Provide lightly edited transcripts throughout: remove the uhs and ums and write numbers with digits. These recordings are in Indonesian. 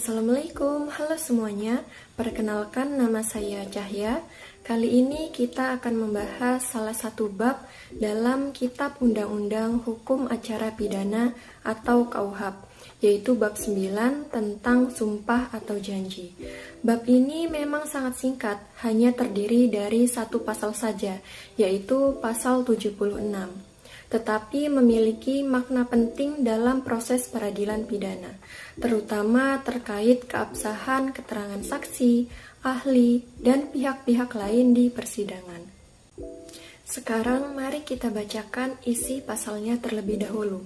Assalamualaikum, halo semuanya. Perkenalkan, nama saya Cahya. Kali ini kita akan membahas salah satu bab dalam Kitab Undang-Undang Hukum Acara Pidana atau KUHP, yaitu bab 9 tentang sumpah atau janji. Bab ini memang sangat singkat, hanya terdiri dari satu pasal saja, yaitu pasal 76. Tetapi memiliki makna penting dalam proses peradilan pidana, terutama terkait keabsahan keterangan saksi, ahli, dan pihak-pihak lain di persidangan. Sekarang mari kita bacakan isi pasalnya terlebih dahulu.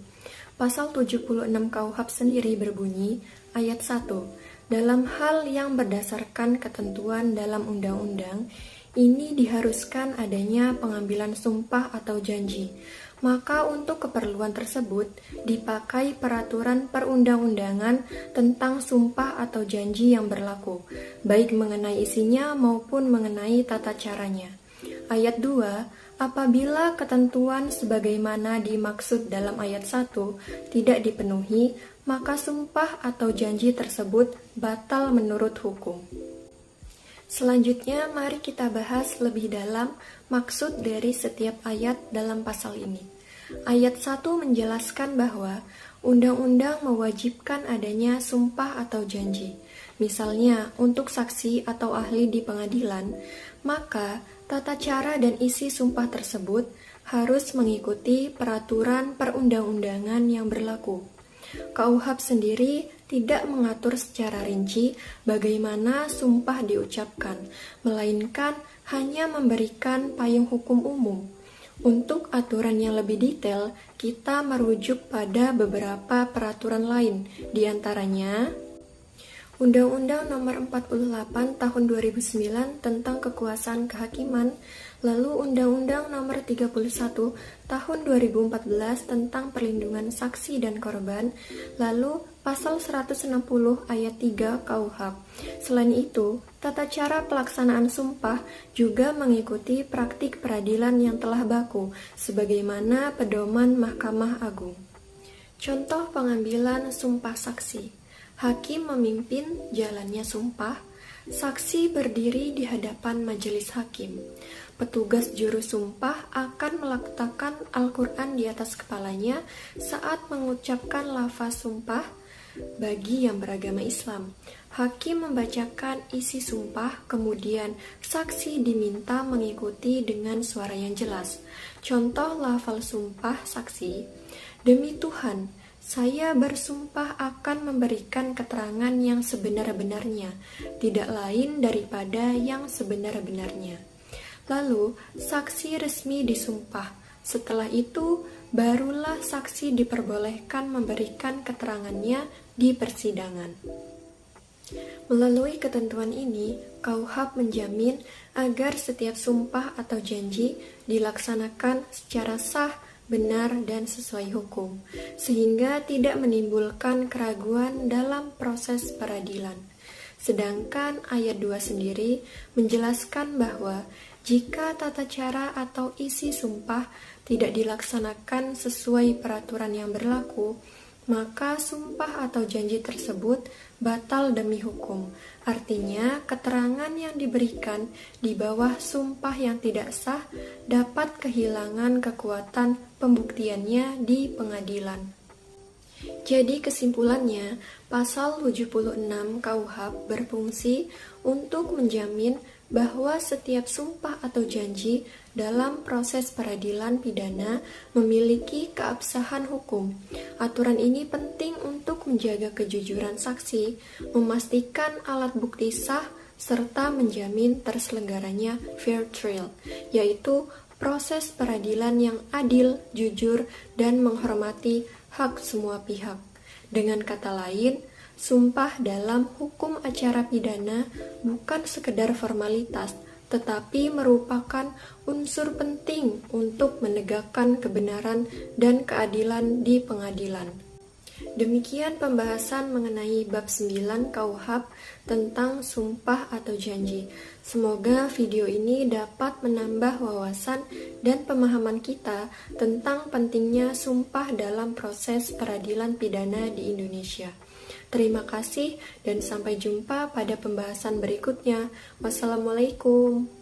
Pasal 76 KUHP sendiri berbunyi, ayat 1, dalam hal yang berdasarkan ketentuan dalam undang-undang, ini diharuskan adanya pengambilan sumpah atau janji. Maka untuk keperluan tersebut dipakai peraturan perundang-undangan tentang sumpah atau janji yang berlaku, baik mengenai isinya maupun mengenai tata caranya. Ayat 2, apabila ketentuan sebagaimana dimaksud dalam ayat 1 tidak dipenuhi, maka sumpah atau janji tersebut batal menurut hukum. Selanjutnya, mari kita bahas lebih dalam maksud dari setiap ayat dalam pasal ini. Ayat 1 menjelaskan bahwa undang-undang mewajibkan adanya sumpah atau janji. Misalnya, untuk saksi atau ahli di pengadilan, maka tata cara dan isi sumpah tersebut harus mengikuti peraturan perundang-undangan yang berlaku. KUHP sendiri tidak mengatur secara rinci bagaimana sumpah diucapkan, melainkan hanya memberikan payung hukum umum. Untuk aturan yang lebih detail, kita merujuk pada beberapa peraturan lain, di antaranya Undang-Undang Nomor 48 Tahun 2009 tentang Kekuasaan Kehakiman, lalu Undang-Undang Nomor 31 Tahun 2014 tentang Perlindungan Saksi dan Korban, lalu Pasal 160 Ayat 3 KUHP. Selain itu, tata cara pelaksanaan sumpah juga mengikuti praktik peradilan yang telah baku, sebagaimana pedoman Mahkamah Agung. Contoh pengambilan sumpah saksi. Hakim memimpin jalannya sumpah, saksi berdiri di hadapan majelis hakim. Petugas juru sumpah akan meletakkan Al-Quran di atas kepalanya saat mengucapkan lafaz sumpah bagi yang beragama Islam. Hakim membacakan isi sumpah, kemudian saksi diminta mengikuti dengan suara yang jelas. Contoh lafaz sumpah saksi, demi Tuhan, saya bersumpah akan memberikan keterangan yang sebenar-benarnya, tidak lain daripada yang sebenar-benarnya. Lalu, saksi resmi disumpah. Setelah itu, barulah saksi diperbolehkan memberikan keterangannya di persidangan. Melalui ketentuan ini, KUHP menjamin agar setiap sumpah atau janji dilaksanakan secara sah, benar, dan sesuai hukum, sehingga tidak menimbulkan keraguan dalam proses peradilan. Sedangkan ayat 2 sendiri menjelaskan bahwa jika tata cara atau isi sumpah tidak dilaksanakan sesuai peraturan yang berlaku, maka sumpah atau janji tersebut batal demi hukum. Artinya, keterangan yang diberikan di bawah sumpah yang tidak sah dapat kehilangan kekuatan pembuktiannya di pengadilan. Jadi kesimpulannya, pasal 76 KUHP berfungsi untuk menjamin bahwa setiap sumpah atau janji dalam proses peradilan pidana memiliki keabsahan hukum. Aturan ini penting untuk menjaga kejujuran saksi, memastikan alat bukti sah, serta menjamin terselenggaranya fair trial, yaitu proses peradilan yang adil, jujur, dan menghormati hak semua pihak. Dengan kata lain, sumpah dalam hukum acara pidana bukan sekedar formalitas, tetapi merupakan unsur penting untuk menegakkan kebenaran dan keadilan di pengadilan. Demikian pembahasan mengenai bab 9 KUHP tentang sumpah atau janji. Semoga video ini dapat menambah wawasan dan pemahaman kita tentang pentingnya sumpah dalam proses peradilan pidana di Indonesia. Terima kasih dan sampai jumpa pada pembahasan berikutnya. Wassalamualaikum.